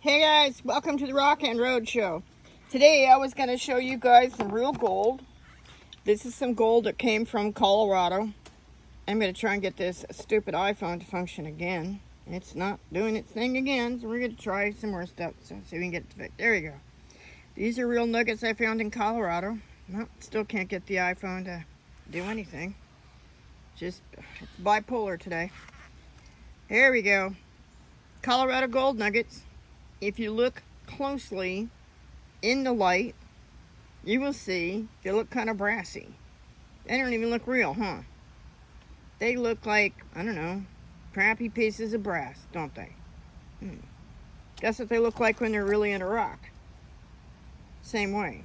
Hey guys, welcome to the Rock and Road Show. Today I was going to show you guys some real gold. This is some gold that came from Colorado. I'm going to try and get this stupid iPhone to function again. It's not doing its thing again, so we're going to try some more stuff. So see if we can get it to fit. There you go. These are real nuggets I found in Colorado. Well, still can't get the iPhone to do anything. Just, it's bipolar today. Here we go. Colorado gold nuggets. If you look closely in the light, you will see they look kind of brassy. They don't even look real, huh? They look like, I don't know, crappy pieces of brass, don't they? Guess what they look like when they're really in a rock. Same way.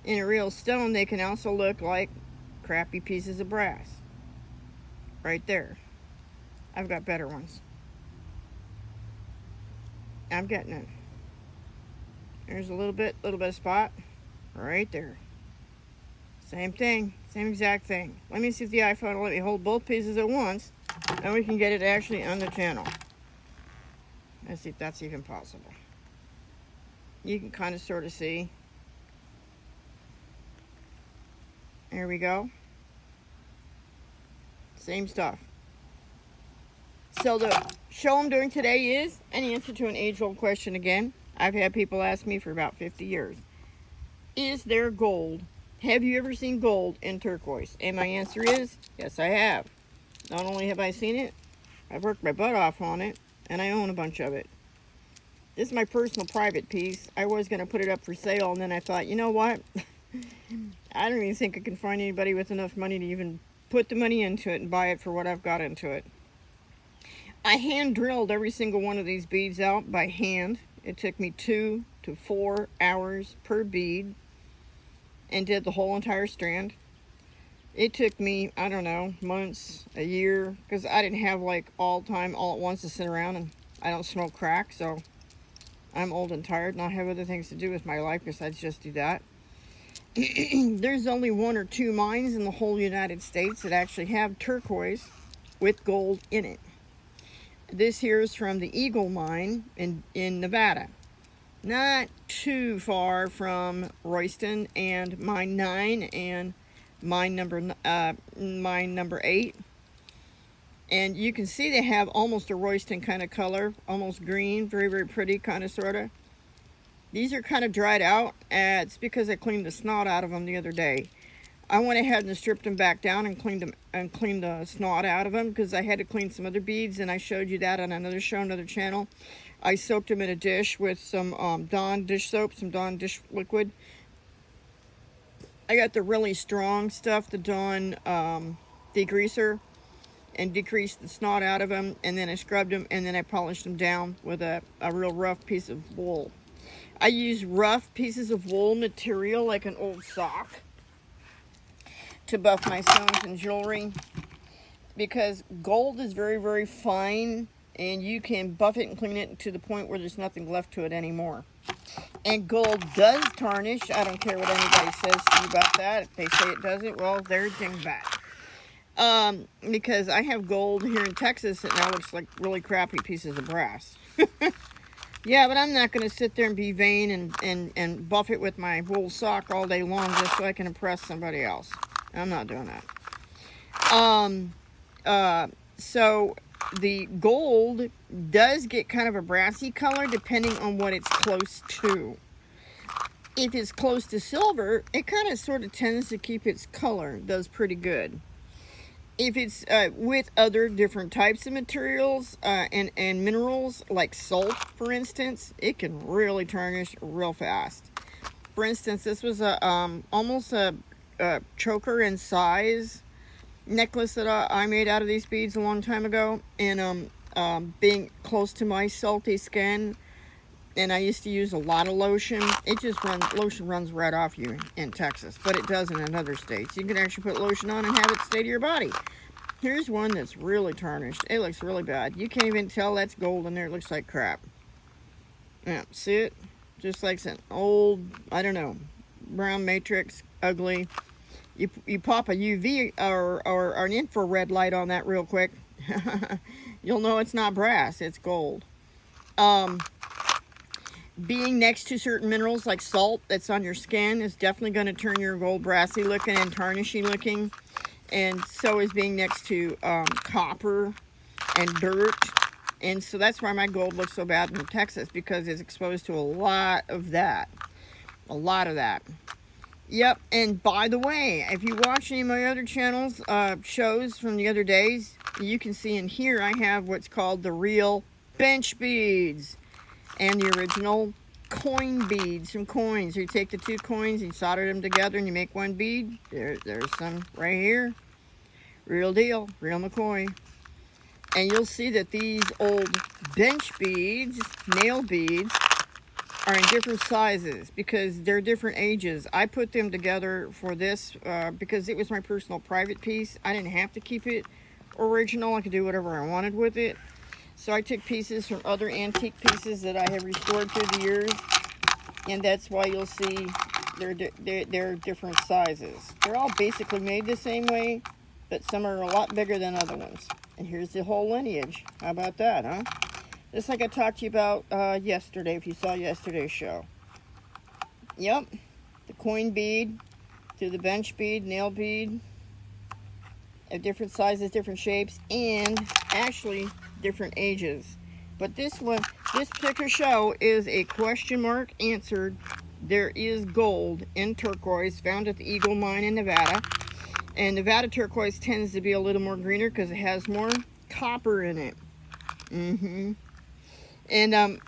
In a real stone, they can also look like crappy pieces of brass. Right there. I've got better ones. I'm getting it. There's a little bit of spot right there. Same thing, same exact thing. Let me see if the iPhone will let me hold both pieces at once, and we can get it actually on the channel. Let's see if that's even possible. You can kind of sort of see. There we go. Same stuff. So the show I'm doing today is an answer to an age-old question again. I've had people ask me for about 50 years. Is there gold? Have you ever seen gold in turquoise? And my answer is, yes, I have. Not only have I seen it, I've worked my butt off on it, and I own a bunch of it. This is my personal private piece. I was going to put it up for sale, and then I thought, you know what? I don't even think I can find anybody with enough money to even put the money into it and buy it for what I've got into it. I hand drilled every single one of these beads out by hand. It took me 2 to 4 hours per bead and did the whole entire strand. It took me, I don't know, months, a year, because I didn't have like all time, all at once to sit around, and I don't smoke crack, so I'm old and tired and I have other things to do with my life besides just do that. There's only 1 or 2 mines in the whole United States that actually have turquoise with gold in it. This here is from the Eagle mine in Nevada. Not too far from Royston and mine 9 and mine number 8. And you can see they have almost a Royston kind of color, almost green, very, very pretty kind of sort of. These are kind of dried out. It's because I cleaned the snot out of them the other day. I went ahead and stripped them back down and cleaned the snot out of them because I had to clean some other beads, and I showed you that on another show, another channel. I soaked them in a dish with some Dawn dish soap, some Dawn dish liquid. I got the really strong stuff, the Dawn degreaser, and decreased the snot out of them, and then I scrubbed them, and then I polished them down with a real rough piece of wool. I use rough pieces of wool material like an old sock to buff my stones and jewelry, because gold is very, very fine, and you can buff it and clean it to the point where there's nothing left to it anymore. And gold does tarnish. I don't care what anybody says to you about that. If they say it doesn't, well, they're dingbat. Because I have gold here in Texas that now looks like really crappy pieces of brass. Yeah, but I'm not going to sit there and be vain and buff it with my wool sock all day long just so I can impress somebody else. I'm not doing that. So the gold does get kind of a brassy color depending on what it's close to. If it's close to silver, it kind of sort of tends to keep its color, does pretty good. If it's with other different types of materials and minerals, like salt, for instance, it can really tarnish real fast. For instance, this was almost a choker in size necklace that I made out of these beads a long time ago, and being close to my salty skin, and I used to use a lot of lotion. Lotion runs right off you in Texas, but it doesn't in other states. You can actually put lotion on and have it stay to your body. Here's one that's really tarnished. It looks really bad. You can't even tell that's gold in there. It looks like crap. Yeah, see it? Just like an old, I don't know, brown matrix, ugly. You pop a UV or an infrared light on that real quick. You'll know it's not brass, it's gold. being next to certain minerals like salt that's on your skin is definitely going to turn your gold brassy looking and tarnishy looking. And so is being next to copper and dirt. And so that's why my gold looks so bad in Texas, because it's exposed to a lot of that. A lot of that. Yep, and by the way, if you watch any of my other channels, shows from the other days, you can see in here I have what's called the real bench beads and the original coin beads from coins. You take the two coins, you solder them together, and you make one bead. There's some right here. Real deal, real McCoy. And you'll see that these old bench beads, nail beads, are in different sizes because they're different ages. I put them together for this because it was my personal private piece. I didn't have to keep it original. I could do whatever I wanted with it. So I took pieces from other antique pieces that I have restored through the years, and that's why you'll see they're different sizes. They're all basically made the same way, but some are a lot bigger than other ones. And here's the whole lineage. How about that, huh? Just like I talked to you about yesterday, if you saw yesterday's show. Yep, the coin bead to the bench bead, nail bead, of different sizes, different shapes, and actually different ages. But this one, this particular show is a question mark answered. There is gold in turquoise found at the Eagle Mine in Nevada. And Nevada turquoise tends to be a little more greener because it has more copper in it. And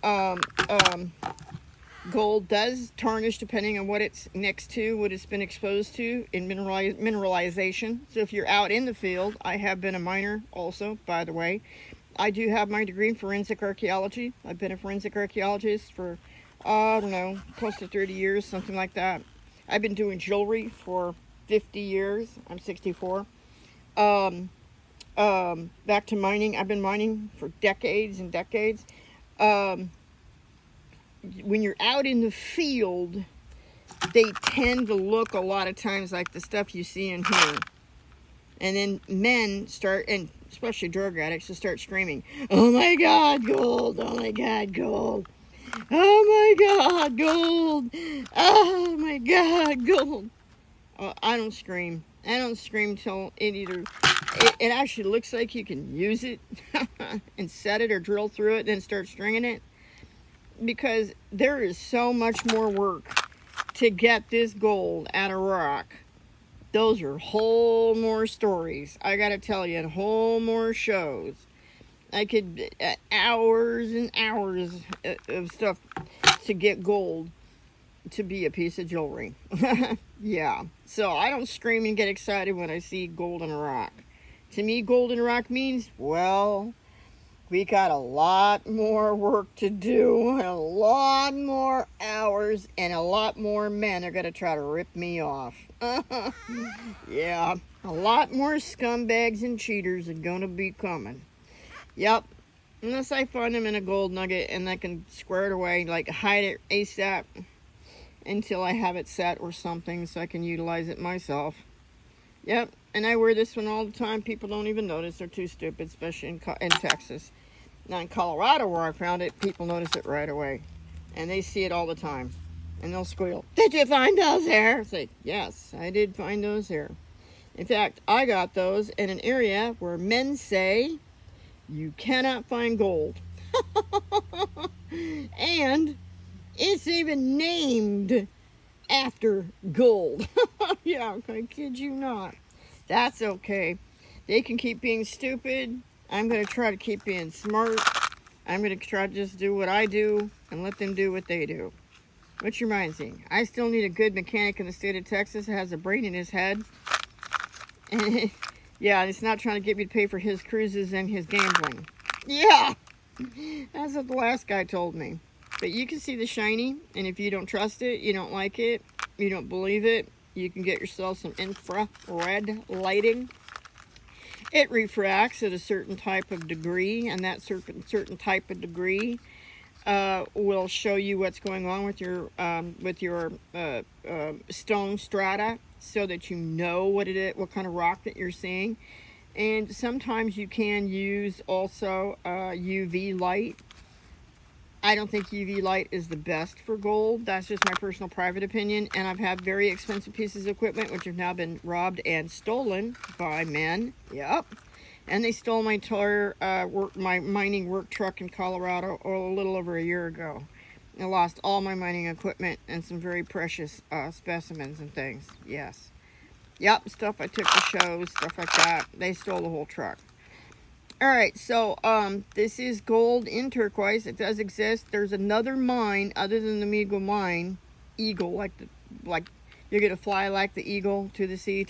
gold does tarnish depending on what it's next to, what it's been exposed to in mineralization. So if you're out in the field, I have been a miner also, by the way. I do have my degree in forensic archaeology. I've been a forensic archaeologist for, I don't know, close to 30 years, something like that. I've been doing jewelry for 50 years. I'm 64. Back to mining. I've been mining for decades and decades. When you're out in the field, they tend to look a lot of times like the stuff you see in here. And then men start, and especially drug addicts, to start screaming, "Oh my God, gold! Oh my God, gold! Oh my God, gold! Oh my God, gold!" I don't scream. I don't scream till it actually looks like you can use it and set it or drill through it, then start stringing it. Because there is so much more work to get this gold out of rock. Those are whole more stories. I gotta tell you, and whole more shows. I could, hours and hours of stuff to get gold to be a piece of jewelry. Yeah. So I don't scream and get excited when I see gold in a rock. To me, gold in a rock means, well, we got a lot more work to do, and a lot more hours, and a lot more men are going to try to rip me off. Yeah, a lot more scumbags and cheaters are going to be coming. Yep, unless I find them in a gold nugget and I can square it away, like hide it ASAP until I have it set or something so I can utilize it myself. Yep, and I wear this one all the time. People don't even notice. They're too stupid, especially in Texas. Now in Colorado, where I found it, people notice it right away. And they see it all the time. And they'll squeal, "Did you find those here?" I say, "Yes, I did find those here." In fact, I got those in an area where men say you cannot find gold. And it's even named after gold. Yeah, I kid you not. That's okay. They can keep being stupid. I'm going to try to keep being smart. I'm going to try to just do what I do and let them do what they do. Which reminds me, I still need a good mechanic in the state of Texas that has a brain in his head. And yeah, it's not trying to get me to pay for his cruises and his gambling. Yeah, that's what the last guy told me. But you can see the shiny, and if you don't trust it, you don't like it, you don't believe it, you can get yourself some infrared lighting. It refracts at a certain type of degree, and that certain type of degree will show you what's going on with your stone strata, so that you know what it is, what kind of rock that you're seeing. And sometimes you can use also UV light I don't think UV light is the best for gold. That's just my personal private opinion. And I've had very expensive pieces of equipment which have now been robbed and stolen by men. Yep. And they stole my entire my mining work truck in Colorado a little over a year ago. I lost all my mining equipment and some very precious specimens and things. Yes. Yep, stuff I took to shows, stuff like that. They stole the whole truck. Alright, so this is gold in turquoise. It does exist. There's another mine other than the Meagle mine. Eagle, like you're gonna fly like the eagle to the sea,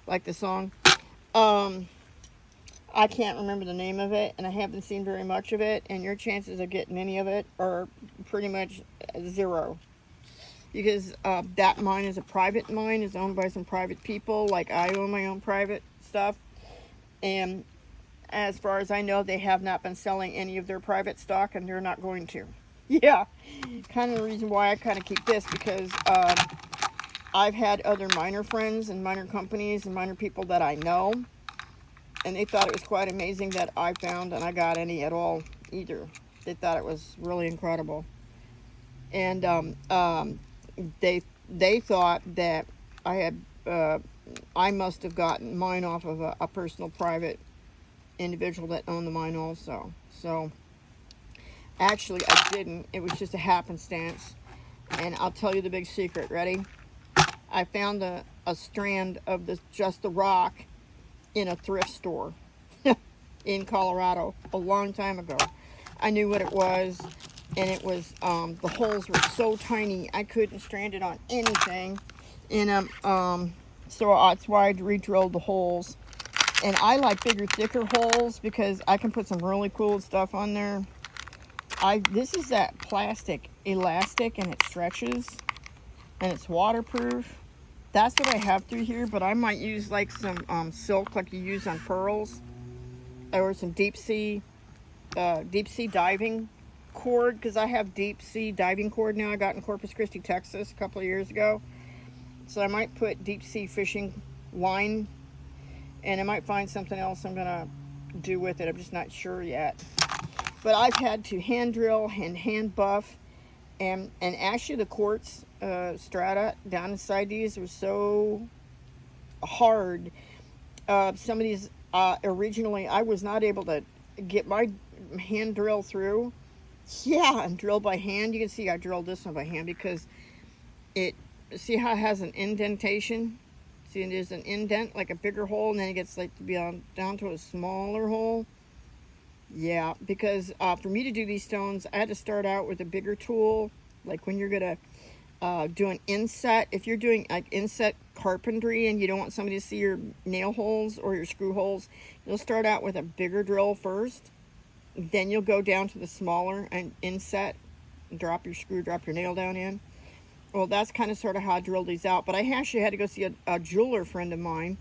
like the song. I can't remember the name of it, and I haven't seen very much of it, and your chances of getting any of it are pretty much zero. Because that mine is a private mine, is owned by some private people, like I own my own private stuff. And as far as I know, they have not been selling any of their private stock, and they're not going to. Yeah, kind of the reason why I kind of keep this, because I've had other miner friends and miner companies and miner people that I know, and they thought it was quite amazing that I found and I got any at all either. They thought it was really incredible. And they thought that I must have gotten mine off of a personal private individual that owned the mine also. So actually I didn't. It was just a happenstance. And I'll tell you the big secret. Ready? I found a strand of just the rock in a thrift store in Colorado a long time ago. I knew what it was, and it was the holes were so tiny I couldn't strand it on anything. And so that's why I re-drilled the holes. And I like bigger, thicker holes because I can put some really cool stuff on there. This is that plastic elastic, and it stretches, and it's waterproof. That's what I have through here, but I might use like some silk like you use on pearls, or some deep sea diving cord, because I have deep sea diving cord now I got in Corpus Christi, Texas a couple of years ago. So I might put deep sea fishing line, and I might find something else I'm gonna do with it. I'm just not sure yet. But I've had to hand drill and hand buff, and actually the quartz strata down inside these was so hard. Some of these originally I was not able to get my hand drill through. Yeah, and drill by hand. You can see I drilled this one by hand because see how it has an indentation? See, there's an indent, like a bigger hole, and then it gets like to be down to a smaller hole. Yeah, because for me to do these stones, I had to start out with a bigger tool. Like when you're gonna do an inset, if you're doing like inset carpentry and you don't want somebody to see your nail holes or your screw holes, you'll start out with a bigger drill first. Then you'll go down to the smaller and inset, drop your screw, drop your nail down in. Well, that's kind of sort of how I drilled these out. But I actually had to go see a jeweler friend of mine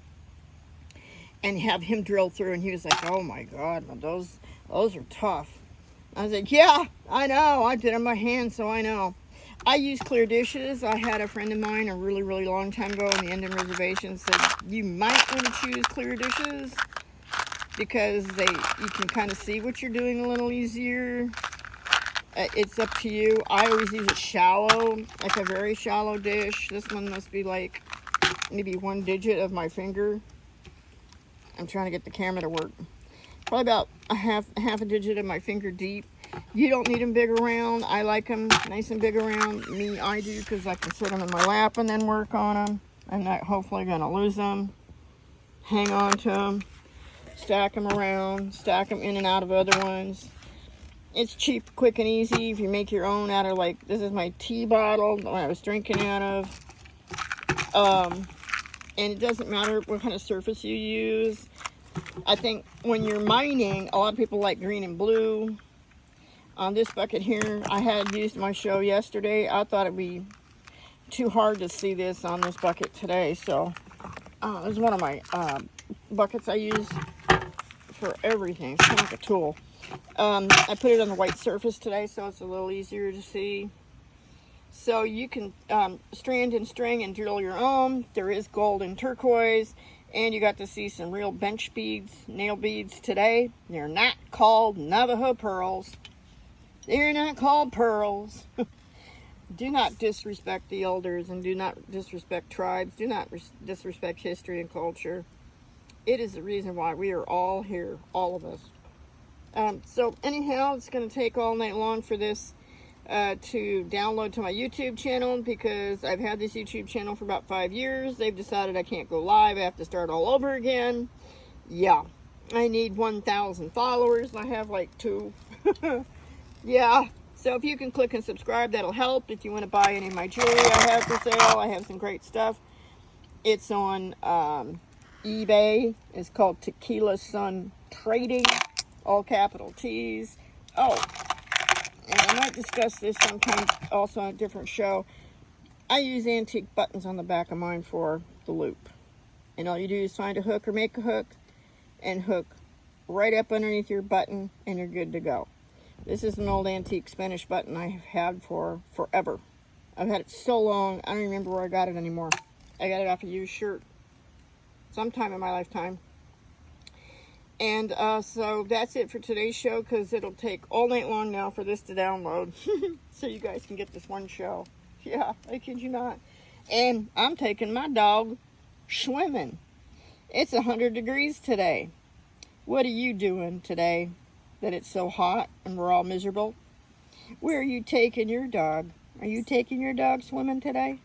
and have him drill through, and he was like, "Oh my God, those are tough." I was like, "Yeah, I know. I did it on my hand, so I know." I use clear dishes. I had a friend of mine a really, really long time ago on the Indian Reservation said you might want to choose clear dishes because you can kind of see what you're doing a little easier. It's up to you. I always use a shallow, like a very shallow dish. This one must be like maybe 1 digit of my finger. I'm trying to get the camera to work. Probably about a half a digit of my finger deep. You don't need them big around. I like them nice and big around. Me, I do, because I can sit them in my lap and then work on them. I'm not hopefully going to lose them. Hang on to them. Stack them around. Stack them in and out of other ones. It's cheap, quick, and easy. If you make your own out of, like, this is my tea bottle that I was drinking out of. And it doesn't matter what kind of surface you use. I think when you're mining, a lot of people like green and blue. On this bucket here, I had used my show yesterday. I thought it'd be too hard to see this on this bucket today. So, it was one of my buckets I use for everything. It's kind of like a tool. I put it on the white surface today, so it's a little easier to see. So you can strand and string and drill your own. There is gold and turquoise, and you got to see some real bench beads, nail beads today. They're not called Navajo pearls. They're not called pearls. Do not disrespect the elders, and do not disrespect tribes. Do not disrespect history and culture. It is the reason why we are all here, all of us. So anyhow, it's going to take all night long for this to download to my YouTube channel, because I've had this YouTube channel for about 5 years. They've decided I can't go live. I have to start all over again. Yeah, I need 1,000 followers, and I have like 2. Yeah, so if you can click and subscribe, that'll help. If you want to buy any of my jewelry I have for sale, I have some great stuff. It's on eBay. It's called TequilasunTrading, all capital T's. Oh, and I might discuss this sometime also on a different show. I use antique buttons on the back of mine for the loop. And all you do is find a hook or make a hook and hook right up underneath your button, and you're good to go. This is an old antique Spanish button I have had for forever. I've had it so long, I don't remember where I got it anymore. I got it off a used shirt sometime in my lifetime. And so that's it for today's show, because it'll take all night long now for this to download. So you guys can get this one show. Yeah, I kid you not. And I'm taking my dog swimming. It's 100 degrees today. What are you doing today that it's so hot and we're all miserable? Where are you taking your dog? Are you taking your dog swimming today?